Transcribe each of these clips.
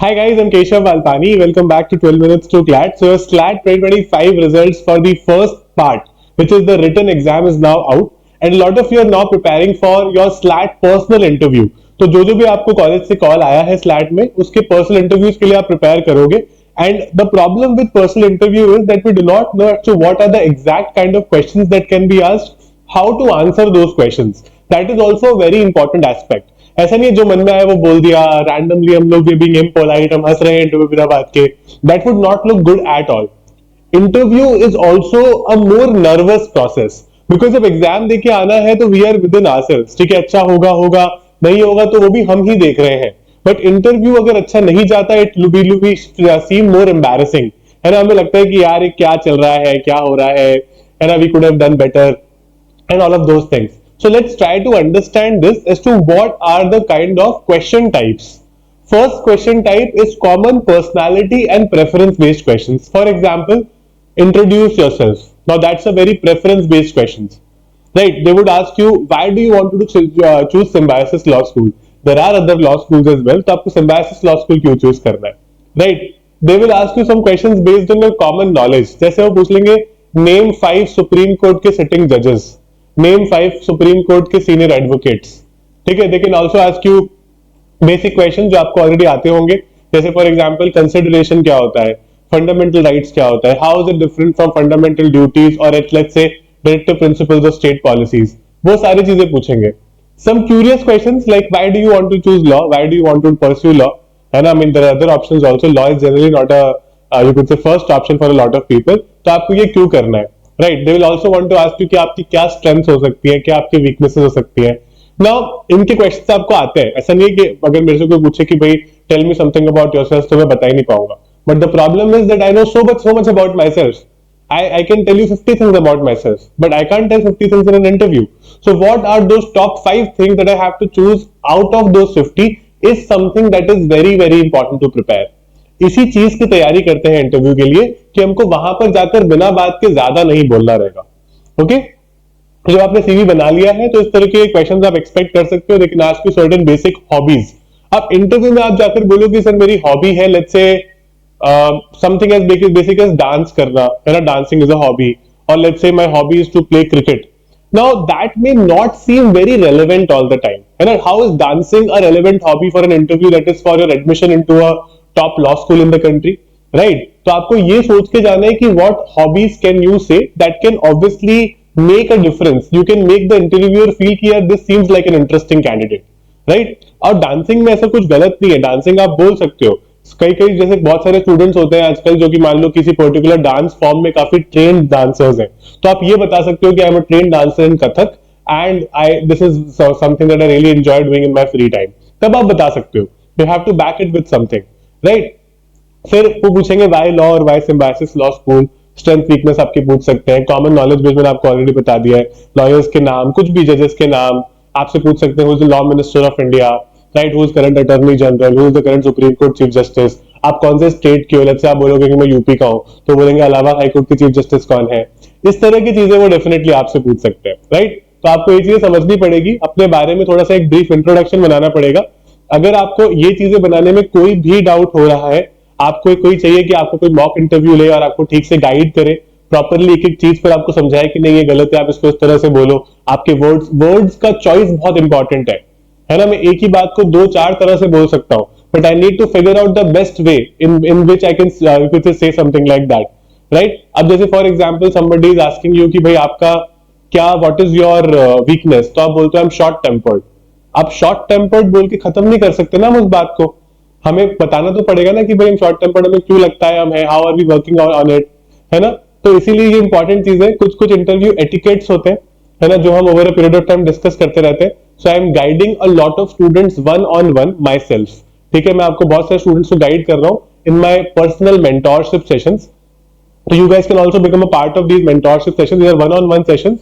Hi guys, I'm Keshav Valpani. Welcome back to 12 Minutes to CLAT. So SLAT 2025 results for the first part, which is the written exam, is now out, and a lot of you are now preparing for your SLAT personal interview. तो जो भी आपको college से call आया है SLAT में, उसके personal interviews के लिए आप प्रिपेयर करोगे. And the problem with personal interview is that we do not know as to what are the exact kind of questions that can be asked, how to answer those questions. That is also a very important aspect. ऐसा नहीं है जो मन में आया वो बोल दिया रैंडमली. हम लोग बीइंग इम्पोलाइट, हम हंस रहे हैं इंटरव्यू बिना बात के. That would not look good at all. Interview is also a more nervous process because जब एग्जाम देके आना है तो we are within ourselves. ठीक है, अच्छा होगा होगा, नहीं होगा तो वो भी हम ही देख रहे हैं. बट इंटरव्यू अगर अच्छा नहीं जाता it be seem more embarrassing. है ना, हमें लगता है कि यार ये क्या चल रहा है, क्या हो रहा है ना, we could have done better and all of those things. So let's try to understand this as to what are the kind of question types. First question type is common personality and preference based questions. For example, introduce yourself. Now that's a very preference based questions. Right? They would ask you why do you want to choose Symbiosis Law School. There are other law schools as well. तो आपको Symbiosis Law School क्यों choose करना है? Right? They will ask you some questions based on your common knowledge. जैसे वो पूछ लेंगे name 5 Supreme Court के sitting judges. Name 5 supreme court के सीनियर एडवोकेट्स. ठीक है, they can also ask you basic question जो आपको ऑलरेडी आते होंगे. जैसे फॉर एग्जांपल कंसिडरेशन क्या होता है, फंडामेंटल राइट्स क्या होता है, how is it different from fundamental duties और let's say directive principles of state policies. वो सारी चीजें पूछेंगे. Some curious questions like why do you want to choose law, why do you want to pursue law. है ना, I mean there are other options also. Law is generally not a you could say first option for a lot of people. तो आपको ये क्यों करना है. Right, they will also want to ask you कि आपकी क्या स्ट्रेंथ्स हो सकती है, क्या आपकी वीकनेसेस हो सकती है. नाउ इनके क्वेश्चंस आपको आते हैं. ऐसा नहीं है कि अगर मेरे से कोई पूछे कि भाई tell me something about yourself तो मैं बता ही नहीं पाऊंगा. But the problem is that I know so much about myself. I can tell you 50 things about myself, but I can't tell 50 things in an interview. So what are those top 5 things that I have to choose out of those 50 is something that is very very important to prepare. इसी चीज की तैयारी करते हैं interview के लिए कि हमको वहां पर जाकर बिना बात के ज्यादा नहीं बोलना रहेगा. ओके, जब आपने सीवी बना लिया है तो इस तरह के क्वेश्चंस आप एक्सपेक्ट कर सकते हो. लेकिन आज की सर्टेन बेसिक हॉबीज. अब इंटरव्यू में आप जाकर बोलोगे सर मेरी हॉबी है let's say something as basic as dance करना, है ना, डांसिंग इज अ हॉबी. और let's say my hobby is to play cricket. Now that may not seem very relevant all the time. है ना, how is dancing a relevant hobby for an interview that is for your admission into a top law school in the country. Right, तो आपको ये सोच के जाना है कि what hobbies can you say that can obviously make a difference. You can make the interviewer feel कि यार this seems like an interesting candidate. Right, और डांसिंग में ऐसा कुछ गलत नहीं है. डांसिंग आप बोल सकते हो. कई कई जैसे बहुत सारे स्टूडेंट्स होते हैं आजकल जो कि मान लो किसी पर्टिकुलर डांस फॉर्म में काफी ट्रेन्ड डांसर्स हैं. तो आप ये बता सकते हो कि I am a trained dancer in Kathak and I this is something that I really enjoy doing in my free time. तब आप बता सकते हो. You have to back it with something. Right, फिर वो पूछेंगे वाई लॉ और why Symbiosis law school. Strength weakness आपकी पूछ सकते हैं. कॉमन नॉलेज बेस मैंने आपको ऑलरेडी बता दिया है. लॉयर्स के नाम, कुछ भी जजेस के नाम आपसे पूछ सकते हैं. Who is the law minister of India, right, who is current attorney general, who is the current supreme court chief justice. आप कौन से स्टेट के हो, लेट्स से आप बोलोगे कि मैं यूपी का हूं तो बोलेंगे इलाहाबाद हाई कोर्ट के चीफ जस्टिस कौन है. इस तरह की चीजें वो डेफिनेटली आपसे पूछ सकते हैं. राइट, तो आपको ये चीजें समझनी पड़ेगी. अपने बारे में थोड़ा सा एक ब्रीफ इंट्रोडक्शन बनाना पड़ेगा. अगर आपको ये चीजें बनाने में कोई भी डाउट हो रहा है, आपको कोई चाहिए कि आपको कोई मॉक इंटरव्यू ले और आपको ठीक से गाइड करे, प्रॉपरली एक एक चीज पर आपको समझाए कि नहीं ये गलत है, आप इसको इस तरह से बोलो. आपके वर्ड्स का चॉइस बहुत इंपॉर्टेंट है ना. मैं एक ही बात को 2-4 तरह से बोल सकता हूं, but I need to figure out the best way in which I can say something like that. Right, अब जैसे for example somebody is asking you कि भाई आपका क्या, व्हाट इज योर वीकनेस, तो आप बोलते हो आई एम शॉर्ट टेम्पर्ड. आप शॉर्ट टेम्पर्ड बोल के खत्म नहीं कर सकते ना उस बात को. हमें बताना तो पड़ेगा ना कि भाई हम शॉर्ट टेम्पर्ड, हमें क्यों लगता है हम है, how are we working on it. है ना, तो इसीलिए ये इंपॉर्टेंट चीज है. कुछ कुछ इंटरव्यू एटिकेट्स होते हैं, है ना, जो हम over a period of time discuss करते रहते हैं. So I am guiding a lot of students one on one myself. ठीक है, मैं आपको बहुत सारे स्टूडेंट्स को गाइड कर रहा हूँ in my personal mentorship sessions. तो you guys can also become a part of these mentorship sessions. These are one on one sessions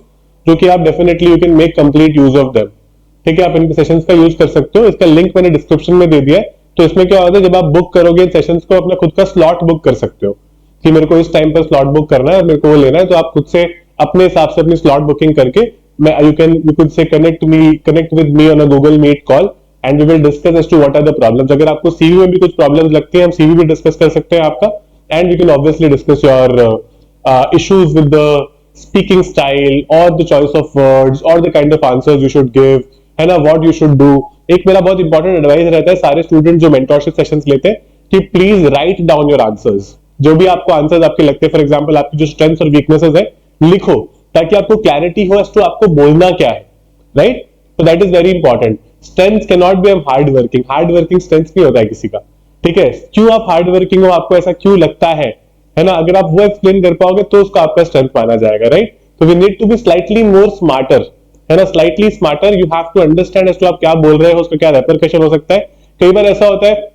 जो कि आप definitely you can make complete use of them. ठीक है, आप इन सेशंस का use कर सकते हो. इसका लिंक मैंने डिस्क्रिप्शन में दे दिया है. तो इसमें क्या होता है, जब आप बुक करोगे इन सेशंस को, अपना खुद का स्लॉट बुक कर सकते हो कि मेरे को इस टाइम पर स्लॉट बुक करना है, मेरे को वो लेना है. तो आप खुद से अपने हिसाब से अपनी स्लॉट बुकिंग करके मैं you could say connect with me on a Google Meet call and we will discuss as to what are the problems. अगर आपको सीवी में भी कुछ प्रॉब्लम्स लगती है, हम सीवी भी डिस्कस कर सकते हैं आपका, and we can obviously discuss your issues with the speaking style or the choice of words or the kind of answers you should give, है ना, what you should do. एक मेरा बहुत इंपॉर्टेंट एडवाइस रहता है सारे स्टूडेंट जो mentorship sessions लेते हैं कि please write down your answers. जो भी आपको आंसर्स आपके लगते हैं, फॉर एग्जांपल आपकी जो स्ट्रेंथ्स और वीकनेसेस है, लिखो, ताकि आपको क्लैरिटी हो एज टू आपको बोलना क्या है, राइट. तो that is very important. Strength can not be hard working. Hard working strength नहीं होता है किसी का, ठीक है. क्यों आप हार्ड वर्किंग हो, आपको ऐसा क्यों लगता है ना, अगर आप वो एक्सप्लेन कर पाओगे तो उसको आपका स्ट्रेंथ माना जाएगा, राइट. तो we need to be slightly more smarter, है ना, slightly smarter. You have to understand as to आप क्या बोल रहे हो, उसका क्या रेपरकशन हो सकता है. कई बार ऐसा होता है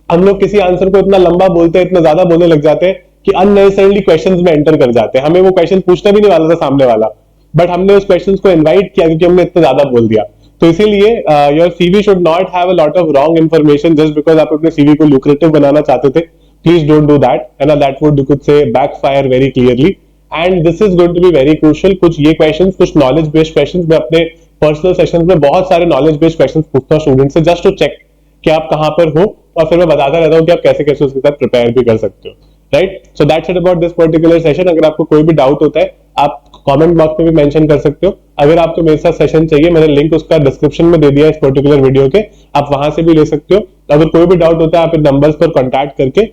हम लोग किसी आंसर को इतना लंबा बोलते हैं, इतना ज्यादा बोलने लग जाते हैं कि अननेसेसरली क्वेश्चंस में एंटर कर जाते हैं. हमें वो क्वेश्चन पूछना भी नहीं वाला था सामने वाला, बट हमने उस क्वेश्चंस को इनवाइट किया क्योंकि हमने इतना ज्यादा बोल दिया. तो इसीलिए your CV should not have a lot of wrong information just because आप अपने सीवी को ल्यूक्रेटिव बनाना चाहते थे. प्लीज डोंट डू दैट, है ना. That would you could say backfire very clearly, and this is going to be very crucial. कुछ ये questions, कुछ नॉलेज बेस्ड क्वेश्चंस मैं अपने पर्सनल सेशंस में बहुत सारे नॉलेज बेस्ड क्वेश्चंस पूछता हूँ स्टूडेंट से, जस्ट टू चेक कि आप कहां पर हो, और फिर मैं बताता रहता हूँ कि आप कैसे कैसे उसके साथ प्रिपेयर भी कर सकते हो, right. So that's it about this particular session. अगर आपको कोई भी डाउट होता है आप कमेंट बॉक्स में भी मेंशन कर सकते हो. अगर आपको मेरे साथ सेशन चाहिए, मैंने लिंक उसका डिस्क्रिप्शन में दे दिया है इस पर्टिकुलर वीडियो के, आप वहां से भी ले सकते हो. अगर कोई भी डाउट होता है आप इन नंबर्स पर कॉन्टैक्ट करके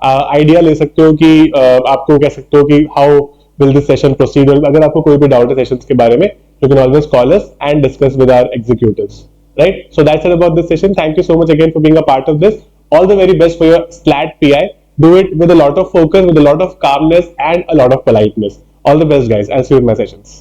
आइडिया ले सकते हो कि आपको कह सकते हो कि how will this session proceed. अगर आपको कोई भी डाउट है सेशंस के बारे में, you can always call us and discuss with our executives, right. So that's it about this session. Thank you so much again for being a part of this. All the very best for your SLAT PI. Do it with a lot of focus, with a lot of calmness and a lot of politeness. All the best, guys. I'll see you in my sessions.